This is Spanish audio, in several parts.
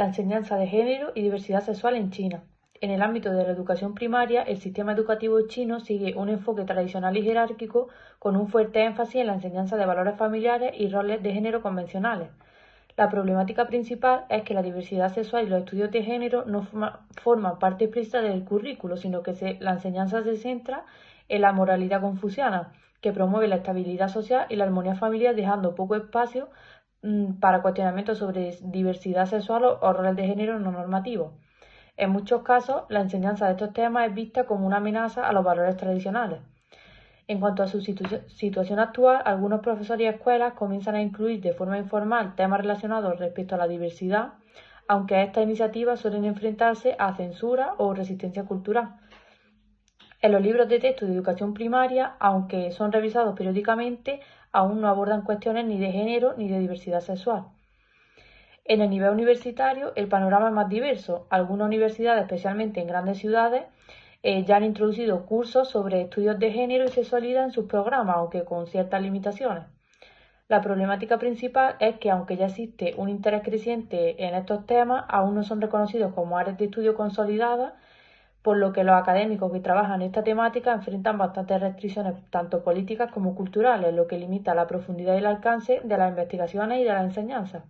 la enseñanza de género y diversidad sexual en China. En el ámbito de la educación primaria, el sistema educativo chino sigue un enfoque tradicional y jerárquico con un fuerte énfasis en la enseñanza de valores familiares y roles de género convencionales. La problemática principal es que la diversidad sexual y los estudios de género no forman parte explícita del currículo, sino que la enseñanza se centra en la moralidad confuciana, que promueve la estabilidad social y la armonía familiar, dejando poco espacio para cuestionamientos sobre diversidad sexual o roles de género no normativos. En muchos casos, la enseñanza de estos temas es vista como una amenaza a los valores tradicionales. En cuanto a su situación actual, algunos profesores y escuelas comienzan a incluir de forma informal temas relacionados respecto a la diversidad, aunque estas iniciativas suelen enfrentarse a censura o resistencia cultural. En los libros de texto de educación primaria, aunque son revisados periódicamente, aún no abordan cuestiones ni de género ni de diversidad sexual. En el nivel universitario, el panorama es más diverso. Algunas universidades, especialmente en grandes ciudades, ya han introducido cursos sobre estudios de género y sexualidad en sus programas, aunque con ciertas limitaciones. La problemática principal es que, aunque ya existe un interés creciente en estos temas, aún no son reconocidos como áreas de estudio consolidadas, por lo que los académicos que trabajan en esta temática enfrentan bastantes restricciones, tanto políticas como culturales, lo que limita la profundidad y el alcance de las investigaciones y de la enseñanza.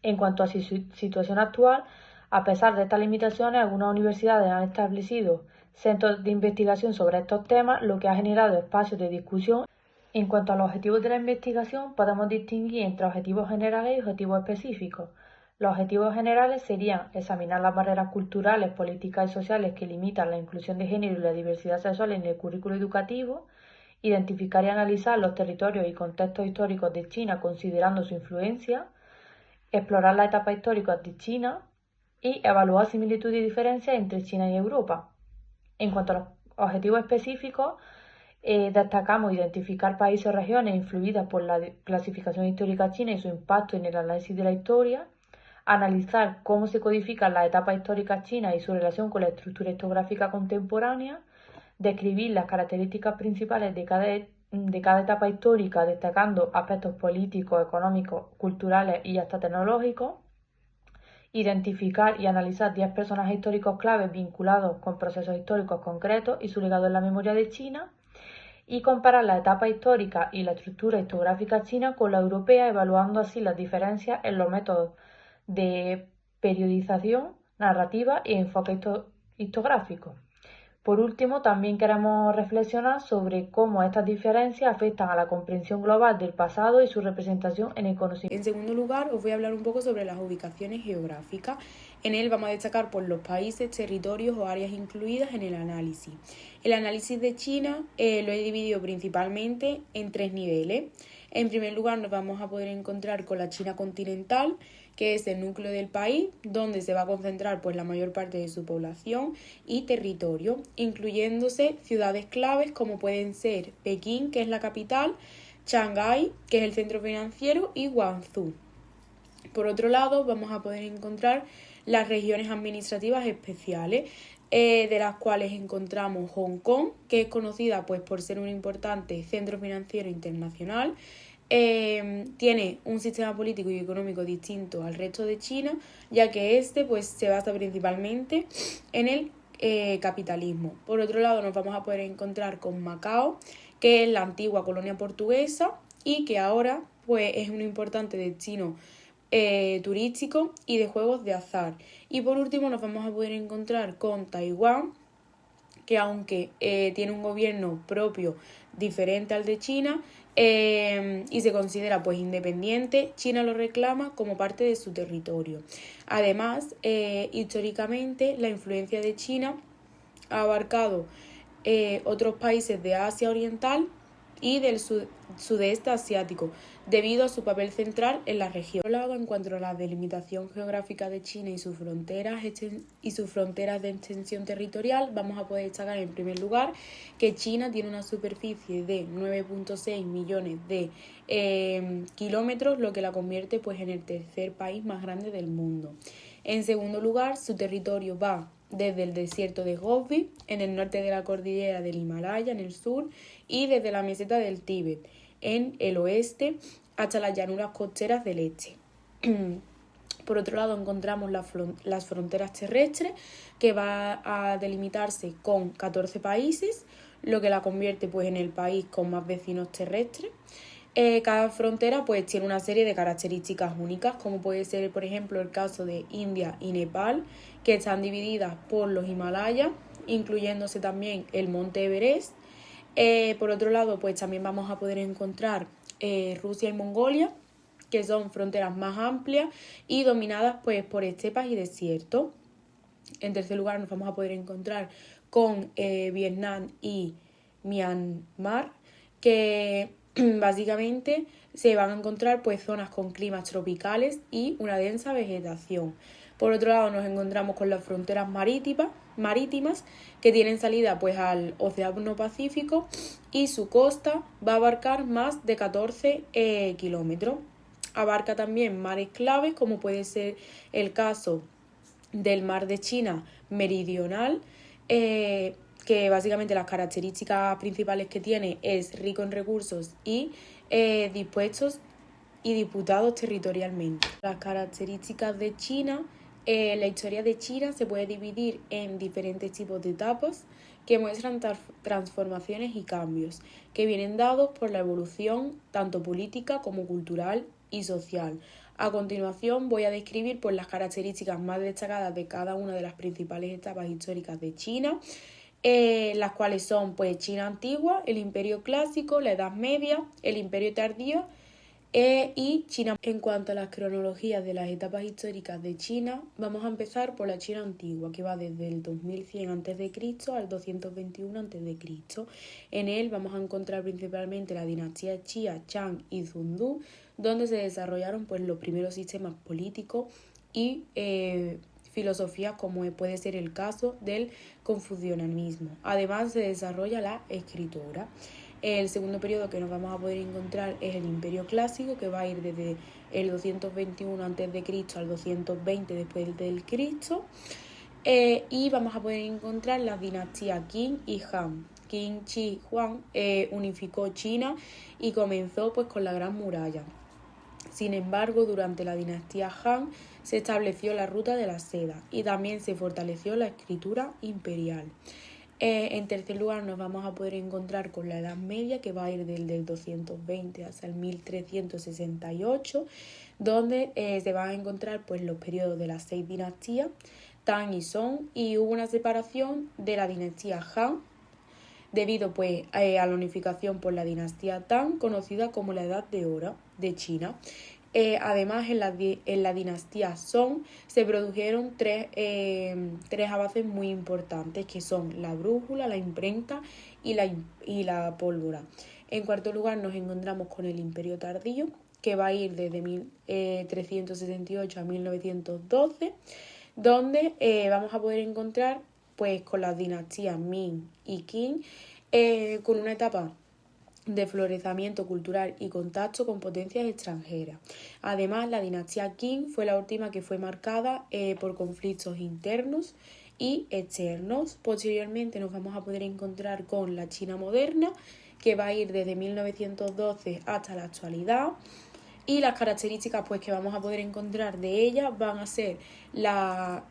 En cuanto a su situación actual, a pesar de estas limitaciones, algunas universidades han establecido centros de investigación sobre estos temas, lo que ha generado espacios de discusión. En cuanto a los objetivos de la investigación, podemos distinguir entre objetivos generales y objetivos específicos. Los objetivos generales serían examinar las barreras culturales, políticas y sociales que limitan la inclusión de género y la diversidad sexual en el currículo educativo, identificar y analizar los territorios y contextos históricos de China considerando su influencia, explorar las etapas históricas de China y evaluar similitudes y diferencias entre China y Europa. En cuanto a los objetivos específicos, destacamos identificar países o regiones influidas por la clasificación histórica china y su impacto en el análisis de la historia, analizar cómo se codifican las etapas históricas chinas y su relación con la estructura historiográfica contemporánea, describir las características principales de cada etapa histórica, destacando aspectos políticos, económicos, culturales y hasta tecnológicos, identificar y analizar 10 personajes históricos claves vinculados con procesos históricos concretos y su legado en la memoria de China, y comparar la etapa histórica y la estructura historiográfica china con la europea, evaluando así las diferencias en los métodos de periodización, narrativa y enfoque historiográfico. Por último, también queremos reflexionar sobre cómo estas diferencias afectan a la comprensión global del pasado y su representación en el conocimiento. En segundo lugar, os voy a hablar un poco sobre las ubicaciones geográficas. En él vamos a destacar por los países, territorios o áreas incluidas en el análisis. El análisis de China lo he dividido principalmente en 3 niveles. En primer lugar, nos vamos a poder encontrar con la China continental, que es el núcleo del país, donde se va a concentrar pues la mayor parte de su población y territorio, incluyéndose ciudades claves como pueden ser Pekín, que es la capital, Shanghái, que es el centro financiero, y Guangzhou. Por otro lado, vamos a poder encontrar las regiones administrativas especiales, de las cuales encontramos Hong Kong, que es conocida pues por ser un importante centro financiero internacional. Tiene un sistema político y económico distinto al resto de China, ya que este pues se basa principalmente en el capitalismo. Por otro lado, nos vamos a poder encontrar con Macao, que es la antigua colonia portuguesa y que ahora pues es un importante destino turístico y de juegos de azar. Y por último nos vamos a poder encontrar con Taiwán, que aunque tiene un gobierno propio diferente al de China y se considera pues independiente, China lo reclama como parte de su territorio. Además, históricamente la influencia de China ha abarcado otros países de Asia Oriental y del sudeste asiático, debido a su papel central en la región. Por otro lado, en cuanto a la delimitación geográfica de China y sus fronteras de extensión territorial, vamos a poder destacar en primer lugar que China tiene una superficie de 9,6 millones de kilómetros, lo que la convierte pues en el tercer país más grande del mundo. En segundo lugar, su territorio va desde el desierto de Gobi, en el norte de la cordillera del Himalaya, en el sur, y desde la meseta del Tíbet, en el oeste, hasta las llanuras costeras del este. Por otro lado encontramos las fronteras terrestres, que va a delimitarse con 14 países, lo que la convierte pues en el país con más vecinos terrestres. Cada frontera pues tiene una serie de características únicas, como puede ser por ejemplo el caso de India y Nepal, que están divididas por los Himalayas, incluyéndose también el monte Everest. Por otro lado pues también vamos a poder encontrar Rusia y Mongolia, que son fronteras más amplias y dominadas pues por estepas y desiertos. En tercer lugar nos vamos a poder encontrar con Vietnam y Myanmar, que básicamente se van a encontrar pues zonas con climas tropicales y una densa vegetación. Por otro lado nos encontramos con las fronteras marítimas, que tienen salida pues al Océano Pacífico, y su costa va a abarcar más de 14 kilómetros. Abarca también mares claves, como puede ser el caso del Mar de China Meridional, que básicamente las características principales que tiene es rico en recursos y dispuestos y disputados territorialmente. Las características de China, la historia de China se puede dividir en diferentes tipos de etapas que muestran transformaciones y cambios que vienen dados por la evolución tanto política como cultural y social. A continuación voy a describir pues, las características más destacadas de cada una de las principales etapas históricas de China, las cuales son pues China antigua, el Imperio clásico, la Edad Media, el Imperio tardío y China. En cuanto a las cronologías de las etapas históricas de China, vamos a empezar por la China antigua, que va desde el 2100 a.C. al 221 a.C. En él vamos a encontrar principalmente la dinastía Xia, Shang y Zhongnu, donde se desarrollaron pues, los primeros sistemas políticos y filosofías, como puede ser el caso del confucianismo. Además se desarrolla la escritura. El segundo periodo que nos vamos a poder encontrar es el Imperio Clásico, que va a ir desde el 221 a.C. al 220 después del Cristo. Y vamos a poder encontrar las dinastías Qin y Han. Qin Shi Huang unificó China y comenzó pues, con la Gran Muralla. Sin embargo, durante la dinastía Han se estableció la ruta de la seda y también se fortaleció la escritura imperial. En tercer lugar nos vamos a poder encontrar con la Edad Media, que va a ir desde el 220 hasta el 1368, donde se van a encontrar pues, los periodos de las 6 dinastías, Tang y Song, y hubo una separación de la dinastía Han debido pues, a la unificación por la dinastía Tang, conocida como la Edad de Oro de China. Además, en la dinastía Song se produjeron tres avances muy importantes, que son la brújula, la imprenta y la pólvora. En cuarto lugar nos encontramos con el Imperio tardío, que va a ir desde 1368 a 1912, donde vamos a poder encontrar pues, con las dinastías Ming y Qing, con una etapa de florecimiento cultural y contacto con potencias extranjeras. Además, la dinastía Qing fue la última que fue marcada por conflictos internos y externos. Posteriormente nos vamos a poder encontrar con la China moderna, que va a ir desde 1912 hasta la actualidad. Y las características pues, que vamos a poder encontrar de ella van a ser la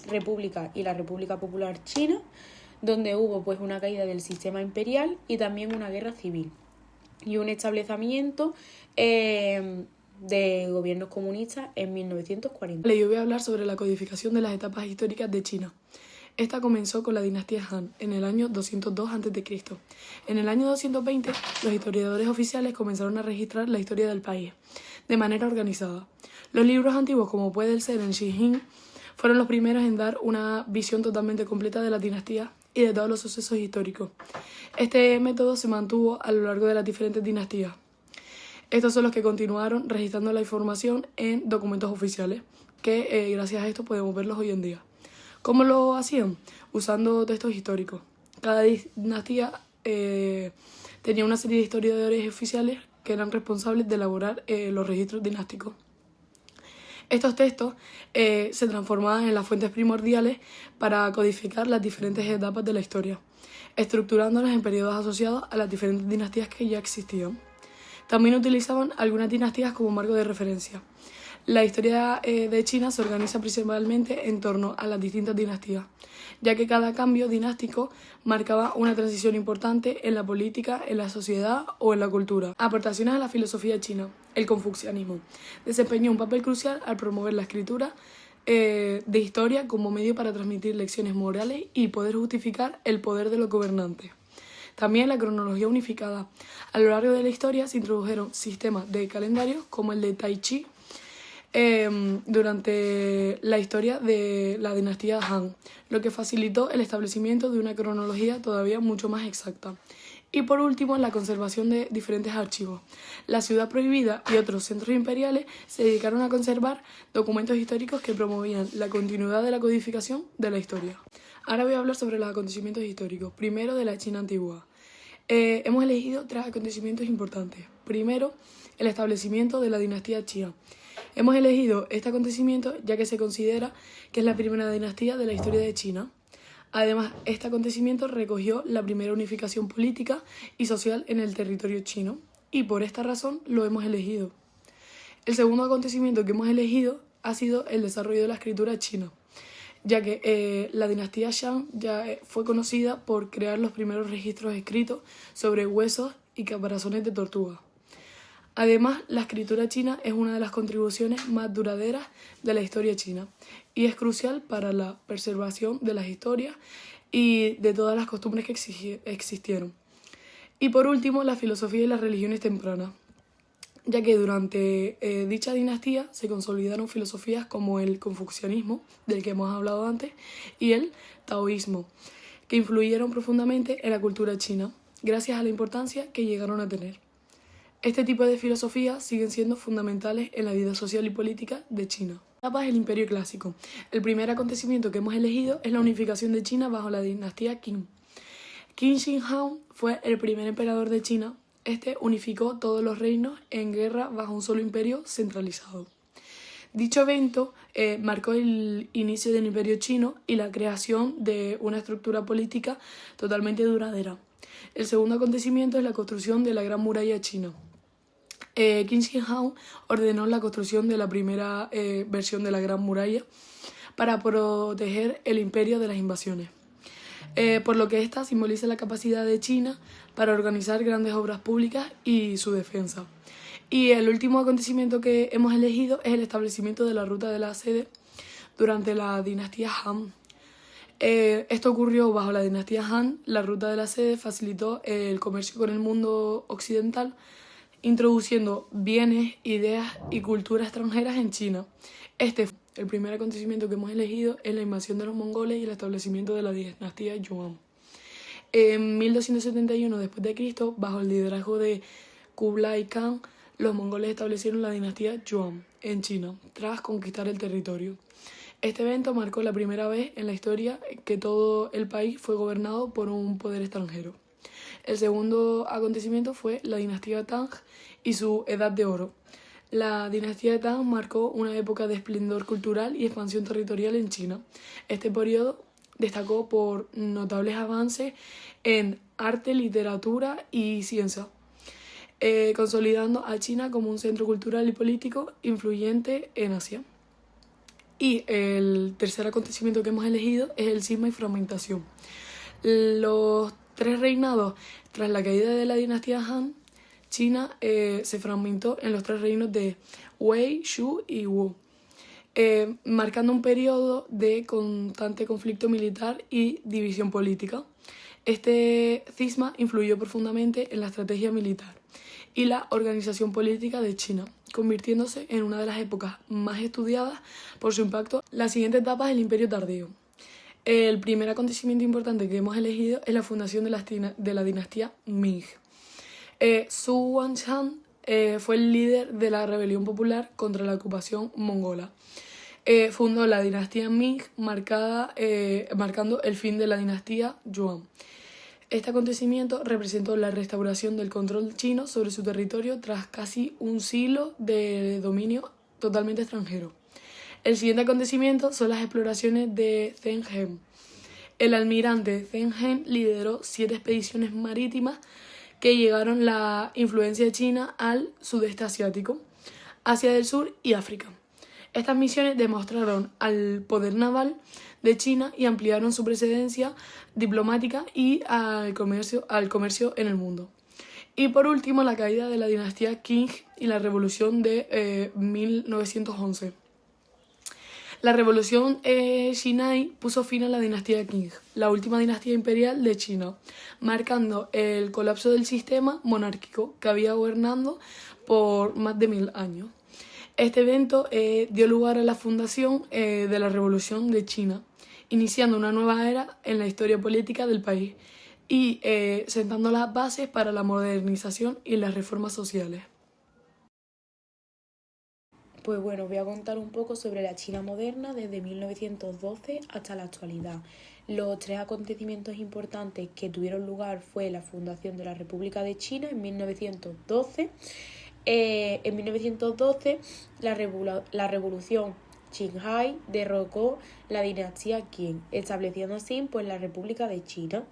República y la República Popular China, donde hubo pues una caída del sistema imperial y también una guerra civil y un establecimiento de gobiernos comunistas en 1940. Yo voy a hablar sobre la codificación de las etapas históricas de China. Esta comenzó con la dinastía Han en el año 202 a.C. En el año 220, los historiadores oficiales comenzaron a registrar la historia del país de manera organizada. Los libros antiguos, como puede ser el Xinjiang, fueron los primeros en dar una visión totalmente completa de la dinastía y de todos los sucesos históricos. Este método se mantuvo a lo largo de las diferentes dinastías. Estos son los que continuaron registrando la información en documentos oficiales, que gracias a esto podemos verlos hoy en día. ¿Cómo lo hacían? Usando textos históricos. Cada dinastía tenía una serie de historiadores oficiales que eran responsables de elaborar los registros dinásticos. Estos textos se transformaban en las fuentes primordiales para codificar las diferentes etapas de la historia, estructurándolas en periodos asociados a las diferentes dinastías que ya existían. También utilizaban algunas dinastías como marco de referencia. La historia de China se organiza principalmente en torno a las distintas dinastías, ya que cada cambio dinástico marcaba una transición importante en la política, en la sociedad o en la cultura. Aportaciones a la filosofía china. El confucianismo desempeñó un papel crucial al promover la escritura de historia como medio para transmitir lecciones morales y poder justificar el poder de los gobernantes. También la cronología unificada. A lo largo de la historia se introdujeron sistemas de calendarios como el de Tai Chi durante la historia de la dinastía Han, lo que facilitó el establecimiento de una cronología todavía mucho más exacta. Y por último, la conservación de diferentes archivos. La Ciudad Prohibida y otros centros imperiales se dedicaron a conservar documentos históricos que promovían la continuidad de la codificación de la historia. Ahora voy a hablar sobre los acontecimientos históricos. Primero, de la China antigua. Hemos elegido 3 acontecimientos importantes. Primero, el establecimiento de la dinastía Xia. Hemos elegido este acontecimiento ya que se considera que es la primera dinastía de la historia de China. Además, este acontecimiento recogió la primera unificación política y social en el territorio chino, y por esta razón lo hemos elegido. El segundo acontecimiento que hemos elegido ha sido el desarrollo de la escritura china, ya que la dinastía Shang ya fue conocida por crear los primeros registros escritos sobre huesos y caparazones de tortuga. Además, la escritura china es una de las contribuciones más duraderas de la historia china y es crucial para la preservación de las historias y de todas las costumbres que existieron. Y por último, la filosofía y las religiones tempranas, ya que durante dicha dinastía se consolidaron filosofías como el confucianismo, del que hemos hablado antes, y el taoísmo, que influyeron profundamente en la cultura china, gracias a la importancia que llegaron a tener. Este tipo de filosofías siguen siendo fundamentales en la vida social y política de China. Etapa es el Imperio Clásico. El primer acontecimiento que hemos elegido es la unificación de China bajo la dinastía Qin. Qin Shi Huang fue el primer emperador de China. Este unificó todos los reinos en guerra bajo un solo imperio centralizado. Dicho evento marcó el inicio del Imperio Chino y la creación de una estructura política totalmente duradera. El segundo acontecimiento es la construcción de la Gran Muralla China. Qin Shi Huang ordenó la construcción de la primera versión de la Gran Muralla para proteger el imperio de las invasiones, por lo que esta simboliza la capacidad de China para organizar grandes obras públicas y su defensa. Y el último acontecimiento que hemos elegido es el establecimiento de la Ruta de la Seda durante la dinastía Han. Esto ocurrió bajo la dinastía Han. La Ruta de la Seda facilitó el comercio con el mundo occidental, introduciendo bienes, ideas y culturas extranjeras en China. Este fue el primer acontecimiento que hemos elegido, es la invasión de los mongoles y el establecimiento de la dinastía Yuan. En 1271 d.C., bajo el liderazgo de Kublai Khan, los mongoles establecieron la dinastía Yuan en China, tras conquistar el territorio. Este evento marcó la primera vez en la historia que todo el país fue gobernado por un poder extranjero. El segundo acontecimiento fue la dinastía Tang y su Edad de Oro. La dinastía Tang marcó una época de esplendor cultural y expansión territorial en China. Este periodo destacó por notables avances en arte, literatura y ciencia, consolidando a China como un centro cultural y político influyente en Asia. Y el tercer acontecimiento que hemos elegido es el cisma y fragmentación. Los 3 reinados tras la caída de la dinastía Han, China se fragmentó en los 3 reinos de Wei, Shu y Wu, marcando un periodo de constante conflicto militar y división política. Este cisma influyó profundamente en la estrategia militar y la organización política de China, convirtiéndose en una de las épocas más estudiadas por su impacto. La siguiente etapa es el Imperio Tardío. El primer acontecimiento importante que hemos elegido es la fundación de la dinastía Ming. Su Guangxuan fue el líder de la rebelión popular contra la ocupación mongola. Fundó la dinastía Ming, marcando el fin de la dinastía Yuan. Este acontecimiento representó la restauración del control chino sobre su territorio tras casi un siglo de dominio totalmente extranjero. El siguiente acontecimiento son las exploraciones de Zheng He. El almirante Zheng He lideró 7 expediciones marítimas que llegaron la influencia china al sudeste asiático, Asia del Sur y África. Estas misiones demostraron al poder naval de China y ampliaron su presencia diplomática y al comercio en el mundo. Y por último, la caída de la dinastía Qing y la revolución de 1911. La revolución Xinhai puso fin a la dinastía Qing, la última dinastía imperial de China, marcando el colapso del sistema monárquico que había gobernado por más de 1000 años. Este evento dio lugar a la fundación de la Revolución de China, iniciando una nueva era en la historia política del país y sentando las bases para la modernización y las reformas sociales. Pues bueno, os voy a contar un poco sobre la China moderna desde 1912 hasta la actualidad. Los 3 acontecimientos importantes que tuvieron lugar fue la fundación de la República de China en 1912. En 1912 la revolución Xinhai derrocó la dinastía Qing, estableciendo así pues, la República de China,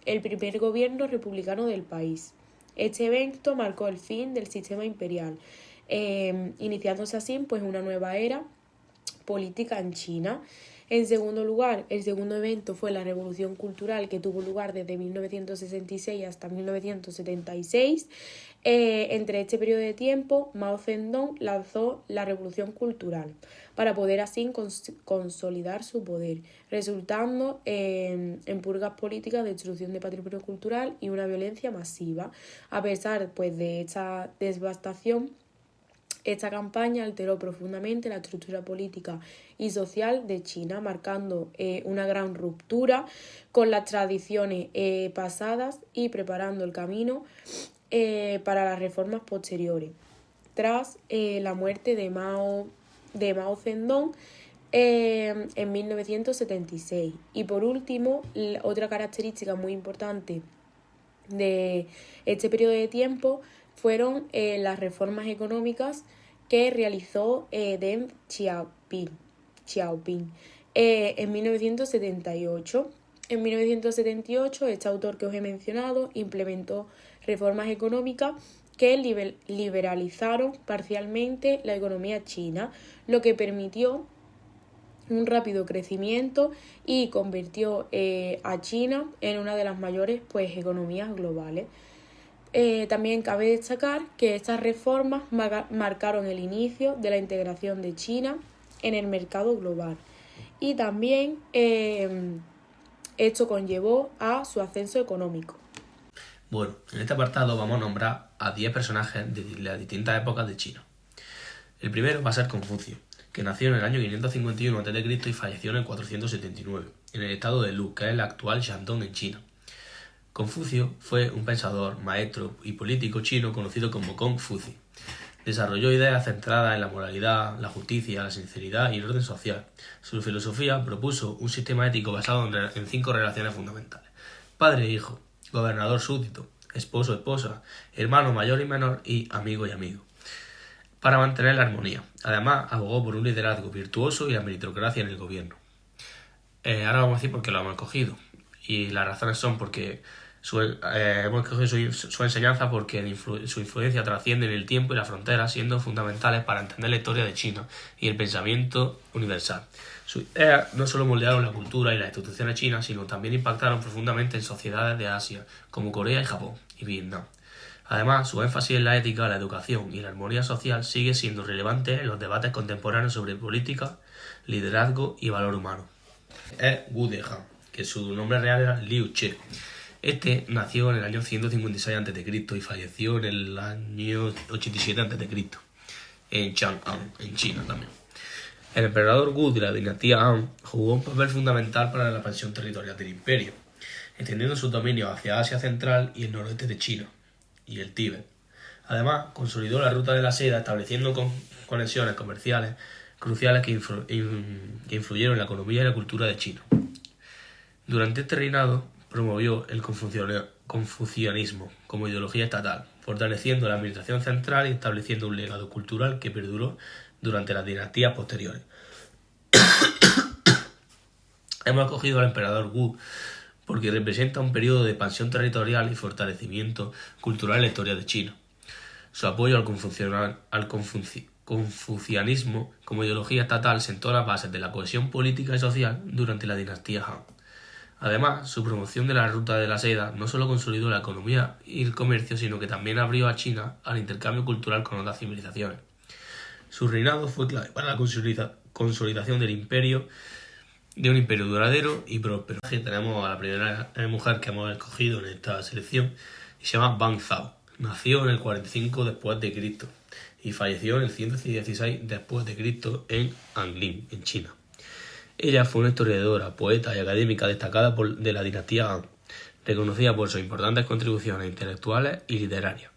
el primer gobierno republicano del país. Este evento marcó el fin del sistema imperial, iniciándose así pues, una nueva era política en China. En segundo lugar, el segundo evento fue la Revolución Cultural, que tuvo lugar desde 1966 hasta 1976. Entre este periodo de tiempo, Mao Zedong lanzó la Revolución Cultural para poder así consolidar su poder, resultando en purgas políticas, destrucción de patrimonio cultural y una violencia masiva. A pesar pues, de esta devastación, esta campaña alteró profundamente la estructura política y social de China, marcando una gran ruptura con las tradiciones pasadas y preparando el camino para las reformas posteriores. Tras la muerte de Mao Zedong en 1976. Y por último, otra característica muy importante de este periodo de tiempo fueron las reformas económicas que realizó Deng Xiaoping en 1978. En 1978, este autor que os he mencionado implementó reformas económicas que liberalizaron parcialmente la economía china, lo que permitió un rápido crecimiento y convirtió a China en una de las mayores pues, economías globales. También cabe destacar que estas reformas marcaron el inicio de la integración de China en el mercado global y también esto conllevó a su ascenso económico. Bueno, en este apartado vamos a nombrar a 10 personajes de las distintas épocas de China. El primero va a ser Confucio, que nació en el año 551 a.C. y falleció en el 479, en el estado de Lu, que es el actual Shandong en China. Confucio fue un pensador, maestro y político chino conocido como Confucio. Desarrolló ideas centradas en la moralidad, la justicia, la sinceridad y el orden social. Su filosofía propuso un sistema ético basado en 5 relaciones fundamentales: padre e hijo, gobernador súbdito, esposo, esposa, hermano mayor y menor y amigo y amigo, para mantener la armonía. Además, abogó por un liderazgo virtuoso y la meritocracia en el gobierno. Ahora vamos a decir por qué lo hemos escogido. Y las razones son porque hemos escogido su enseñanza porque su influencia trasciende en el tiempo y las fronteras, siendo fundamentales para entender la historia de China y el pensamiento universal. Sus ideas no solo moldearon la cultura y las instituciones chinas, sino también impactaron profundamente en sociedades de Asia, como Corea y Japón y Vietnam. Además, su énfasis en la ética, la educación y la armonía social sigue siendo relevante en los debates contemporáneos sobre política, liderazgo y valor humano. Es Wu Dehan, que su nombre real era Liu Che. Este nació en el año 156 a.C. y falleció en el año 87 a.C. en Chang'an, en China también. El emperador Wu de la dinastía Han jugó un papel fundamental para la expansión territorial del imperio, extendiendo su dominio hacia Asia Central y el noroeste de China y el Tíbet. Además, consolidó la ruta de la seda, estableciendo conexiones comerciales cruciales que influyeron en la economía y la cultura de China. Durante este reinado, promovió el confucianismo como ideología estatal, fortaleciendo la administración central y estableciendo un legado cultural que perduró durante las dinastías posteriores. Hemos escogido al emperador Wu porque representa un periodo de expansión territorial y fortalecimiento cultural en la historia de China. Su apoyo al confucianismo como ideología estatal sentó las bases de la cohesión política y social durante la dinastía Han. Además, su promoción de la ruta de la seda no solo consolidó la economía y el comercio, sino que también abrió a China al intercambio cultural con otras civilizaciones. Su reinado fue clave para la consolidación del imperio, de un imperio duradero y próspero. Tenemos a la primera mujer que hemos escogido en esta selección y se llama Wang Zhao. Nació en el 45 después de Cristo y falleció en el 116 después de Cristo en Anlin, en China. Ella fue una historiadora, poeta y académica destacada de la dinastía Han, reconocida por sus importantes contribuciones intelectuales y literarias.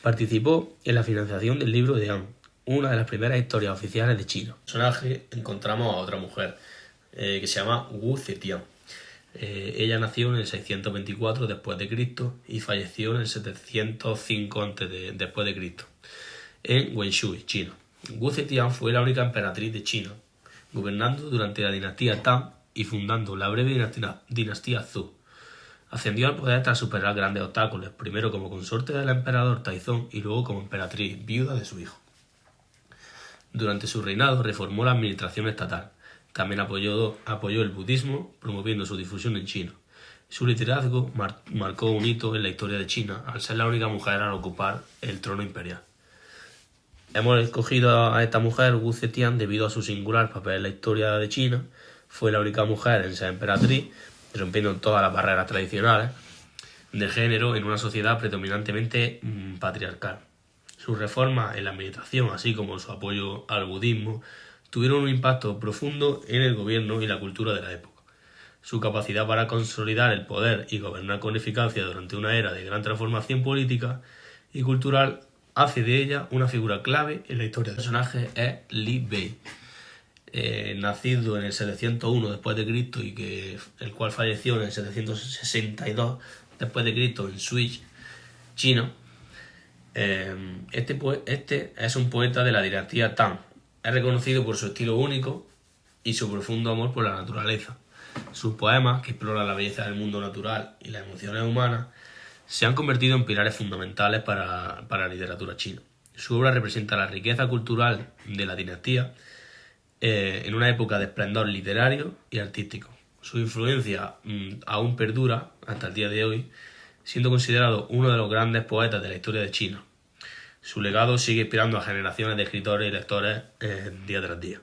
Participó en la financiación del libro de Han, una de las primeras historias oficiales de China. En el personaje encontramos a otra mujer que se llama Wu Zetian. Ella nació en el 624 después de Cristo y falleció en el 705 después de Cristo en Wenzhou, China. Wu Zetian fue la única emperatriz de China, gobernando durante la dinastía Tang y fundando la breve dinastía Zhou. Ascendió al poder tras superar grandes obstáculos, primero como consorte del emperador Taizong y luego como emperatriz, viuda de su hijo. Durante su reinado reformó la administración estatal. También apoyó el budismo, promoviendo su difusión en China. Su liderazgo marcó un hito en la historia de China, al ser la única mujer al ocupar el trono imperial. Hemos escogido a esta mujer, Wu Zetian, debido a su singular papel en la historia de China. Fue la única mujer en ser emperatriz, rompiendo todas las barreras tradicionales de género en una sociedad predominantemente patriarcal. Sus reformas en la administración, así como su apoyo al budismo, tuvieron un impacto profundo en el gobierno y la cultura de la época. Su capacidad para consolidar el poder y gobernar con eficacia durante una era de gran transformación política y cultural hace de ella una figura clave en la historia. El personaje es Li Bei, nacido en el 701 después de Cristo y el cual falleció en el 762 después de Cristo en Sui, China. Este es un poeta de la dinastía Tang. Es reconocido por su estilo único y su profundo amor por la naturaleza. Sus poemas, que exploran la belleza del mundo natural y las emociones humanas, se han convertido en pilares fundamentales para la literatura china. Su obra representa la riqueza cultural de la dinastía en una época de esplendor literario y artístico. Su influencia aún perdura hasta el día de hoy, siendo considerado uno de los grandes poetas de la historia de China. Su legado sigue inspirando a generaciones de escritores y lectores día tras día.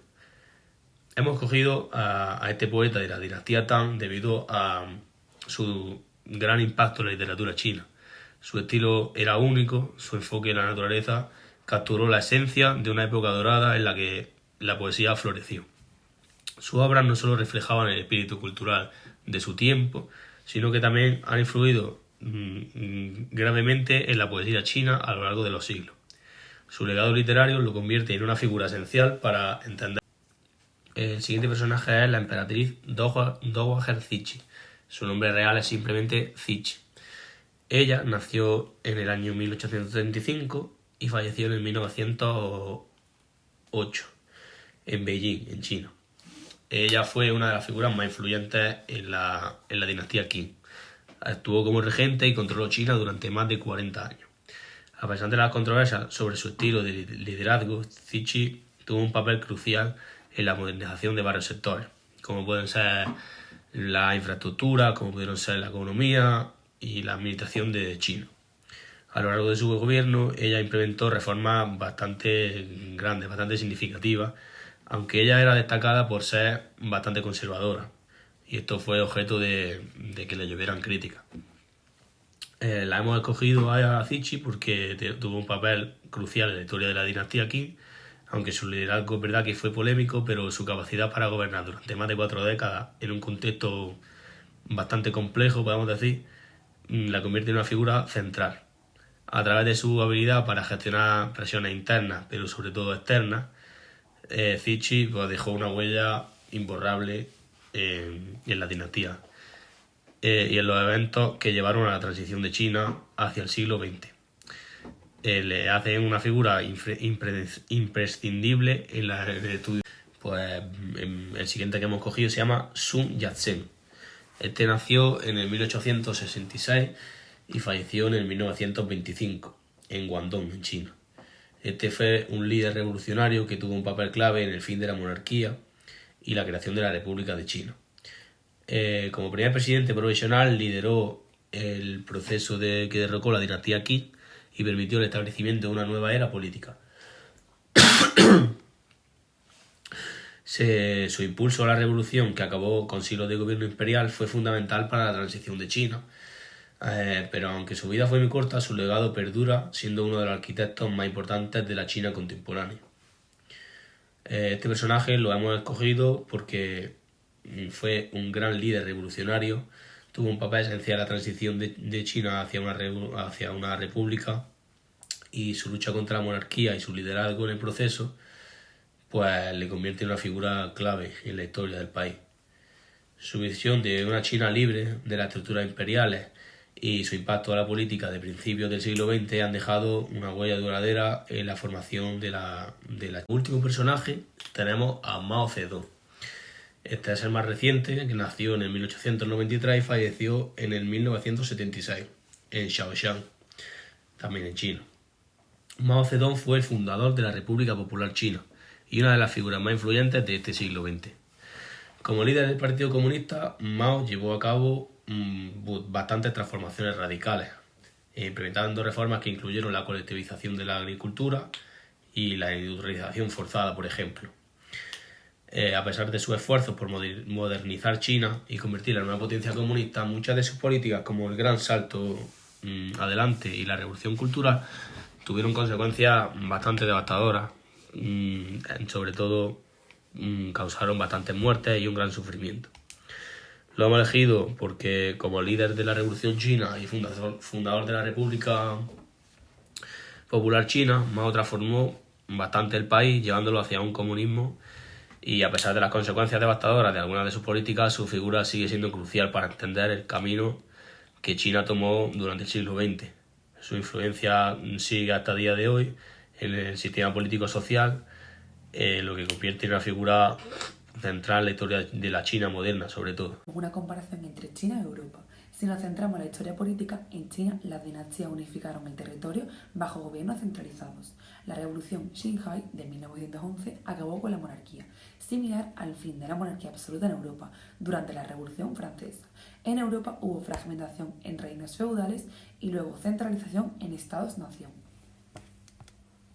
Hemos escogido a este poeta de la dinastía Tang debido a su gran impacto en la literatura china. Su estilo era único, su enfoque en la naturaleza capturó la esencia de una época dorada en la que la poesía floreció. Sus obras no solo reflejaban el espíritu cultural de su tiempo, sino que también han influido gravemente en la poesía china a lo largo de los siglos. Su legado literario lo convierte en una figura esencial para entender. El siguiente personaje es la emperatriz Dowager Cixi. Su nombre real es simplemente Cixi. Ella nació en el año 1835 y falleció en el 1908 en Beijing, en China. Ella fue una de las figuras más influyentes en la dinastía Qing. Actuó como regente y controló China durante más de 40 años. A pesar de las controversias sobre su estilo de liderazgo, Cixi tuvo un papel crucial en la modernización de varios sectores, como pueden ser la infraestructura, como pudieron ser la economía y la administración de China. A lo largo de su gobierno, ella implementó reformas bastante grandes, bastante significativas, aunque ella era destacada por ser bastante conservadora, y esto fue objeto de que le llovieran críticas. La hemos escogido a Cixi porque tuvo un papel crucial en la historia de la dinastía Qing, aunque su liderazgo es verdad que fue polémico, pero su capacidad para gobernar durante más de 4 décadas en un contexto bastante complejo, podemos decir, la convierte en una figura central. A través de su habilidad para gestionar presiones internas, pero sobre todo externas, Cixi dejó una huella imborrable en la dinastía y en los eventos que llevaron a la transición de China hacia el siglo XX. Le hace una figura imprescindible en el estudio. Pues el siguiente que hemos cogido se llama Sun Yat-sen. Este nació en el 1866 y falleció en el 1925 en Guangdong, en China. Este fue un líder revolucionario que tuvo un papel clave en el fin de la monarquía y la creación de la República de China. Como primer presidente provisional lideró el proceso que derrocó la dinastía Qing y permitió el establecimiento de una nueva era política. Su impulso a la revolución, que acabó con siglos de gobierno imperial, fue fundamental para la transición de China. Pero aunque su vida fue muy corta, su legado perdura, siendo uno de los arquitectos más importantes de la China contemporánea. Este personaje lo hemos escogido porque fue un gran líder revolucionario, tuvo un papel esencial en la transición de China hacia una república, y su lucha contra la monarquía y su liderazgo en el proceso pues le convierte en una figura clave en la historia del país. Su visión de una China libre de las estructuras imperiales y su impacto a la política de principios del siglo XX han dejado una huella duradera en la formación de la... Último personaje tenemos a Mao Zedong. Este es el más reciente, que nació en el 1893 y falleció en el 1976 en Shaoxiang, también en China. Mao Zedong fue el fundador de la República Popular China y una de las figuras más influyentes de este siglo XX. Como líder del Partido Comunista, Mao llevó a cabo bastantes transformaciones radicales, implementando reformas que incluyeron la colectivización de la agricultura y la industrialización forzada, por ejemplo. A pesar de sus esfuerzos por modernizar China y convertirla en una potencia comunista, muchas de sus políticas, como el Gran Salto adelante y la Revolución Cultural, tuvieron consecuencias bastante devastadoras. Sobre todo causaron bastantes muertes y un gran sufrimiento. Lo hemos elegido porque, como líder de la Revolución China y fundador de la República Popular China, Mao transformó bastante el país, llevándolo hacia un comunismo, y a pesar de las consecuencias devastadoras de algunas de sus políticas, su figura sigue siendo crucial para entender el camino que China tomó durante el siglo XX. Su influencia sigue hasta el día de hoy en el sistema político-social, lo que convierte en una figura central en la historia de la China moderna, sobre todo. Una comparación entre China y Europa. Si nos centramos en la historia política, en China las dinastías unificaron el territorio bajo gobiernos centralizados. La revolución Xinhai de 1911 acabó con la monarquía, similar al fin de la monarquía absoluta en Europa durante la Revolución Francesa. En Europa hubo fragmentación en reinos feudales y luego centralización en estados-nación.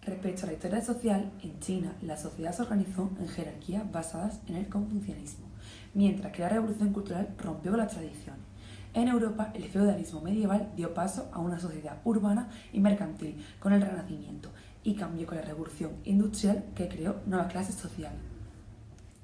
Respecto a la historia social, en China la sociedad se organizó en jerarquías basadas en el confucianismo, mientras que la revolución cultural rompió con las tradiciones. En Europa, el feudalismo medieval dio paso a una sociedad urbana y mercantil con el Renacimiento y cambió con la revolución industrial, que creó nuevas clases sociales.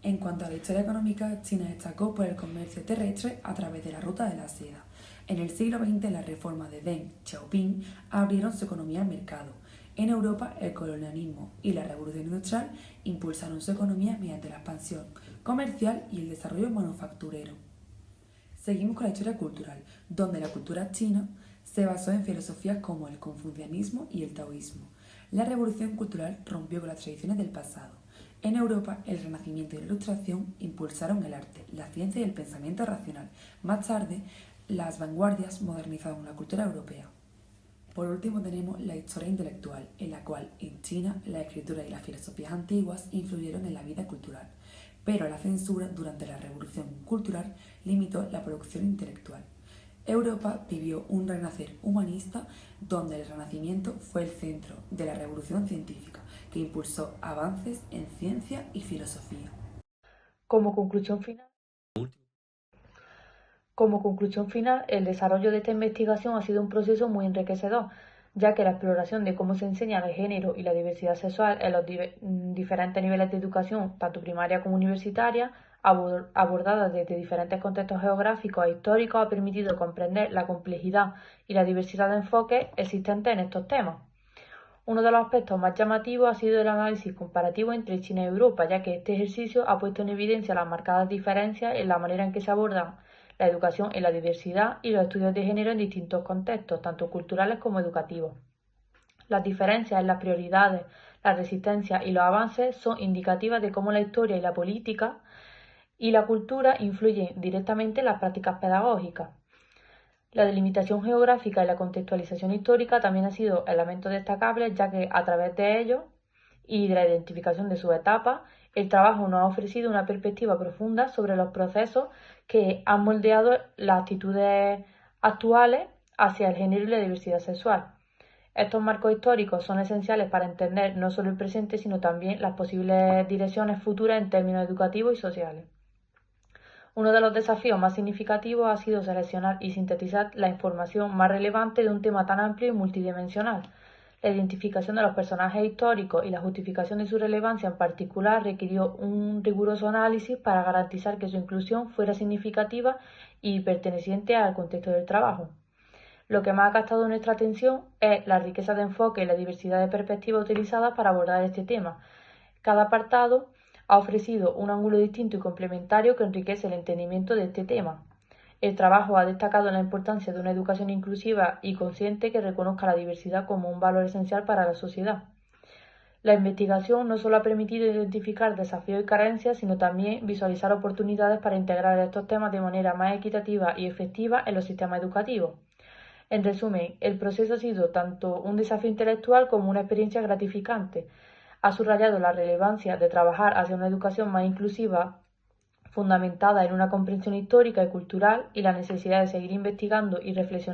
En cuanto a la historia económica, China destacó por el comercio terrestre a través de la ruta de la seda. En el siglo XX, las reformas de Deng Xiaoping abrieron su economía al mercado. En Europa, el colonialismo y la revolución industrial impulsaron su economía mediante la expansión comercial y el desarrollo manufacturero. Seguimos con la historia cultural, donde la cultura china se basó en filosofías como el confucianismo y el taoísmo. La revolución cultural rompió con las tradiciones del pasado. En Europa, el Renacimiento y la Ilustración impulsaron el arte, la ciencia y el pensamiento racional. Más tarde, las vanguardias modernizaron la cultura europea. Por último tenemos la historia intelectual, en la cual en China la escritura y las filosofías antiguas influyeron en la vida cultural, pero la censura durante la Revolución Cultural limitó la producción intelectual. Europa vivió un renacer humanista donde el Renacimiento fue el centro de la revolución científica, que impulsó avances en ciencia y filosofía. Como conclusión final, el desarrollo de esta investigación ha sido un proceso muy enriquecedor, ya que la exploración de cómo se enseña el género y la diversidad sexual en los diferentes niveles de educación, tanto primaria como universitaria, abordada desde diferentes contextos geográficos e históricos, ha permitido comprender la complejidad y la diversidad de enfoques existentes en estos temas. Uno de los aspectos más llamativos ha sido el análisis comparativo entre China y Europa, ya que este ejercicio ha puesto en evidencia las marcadas diferencias en la manera en que se aborda la educación en la diversidad y los estudios de género en distintos contextos, tanto culturales como educativos. Las diferencias en las prioridades, las resistencias y los avances son indicativas de cómo la historia y la política y la cultura influyen directamente en las prácticas pedagógicas. La delimitación geográfica y la contextualización histórica también han sido elementos destacables, ya que a través de ellos y de la identificación de sus etapas, el trabajo nos ha ofrecido una perspectiva profunda sobre los procesos que han moldeado las actitudes actuales hacia el género y la diversidad sexual. Estos marcos históricos son esenciales para entender no solo el presente, sino también las posibles direcciones futuras en términos educativos y sociales. Uno de los desafíos más significativos ha sido seleccionar y sintetizar la información más relevante de un tema tan amplio y multidimensional. La identificación de los personajes históricos y la justificación de su relevancia en particular requirió un riguroso análisis para garantizar que su inclusión fuera significativa y perteneciente al contexto del trabajo. Lo que más ha captado nuestra atención es la riqueza de enfoque y la diversidad de perspectivas utilizadas para abordar este tema. Cada apartado ha ofrecido un ángulo distinto y complementario que enriquece el entendimiento de este tema. El trabajo ha destacado la importancia de una educación inclusiva y consciente que reconozca la diversidad como un valor esencial para la sociedad. La investigación no solo ha permitido identificar desafíos y carencias, sino también visualizar oportunidades para integrar estos temas de manera más equitativa y efectiva en los sistemas educativos. En resumen, el proceso ha sido tanto un desafío intelectual como una experiencia gratificante. Ha subrayado la relevancia de trabajar hacia una educación más inclusiva, fundamentada en una comprensión histórica y cultural, y la necesidad de seguir investigando y reflexionando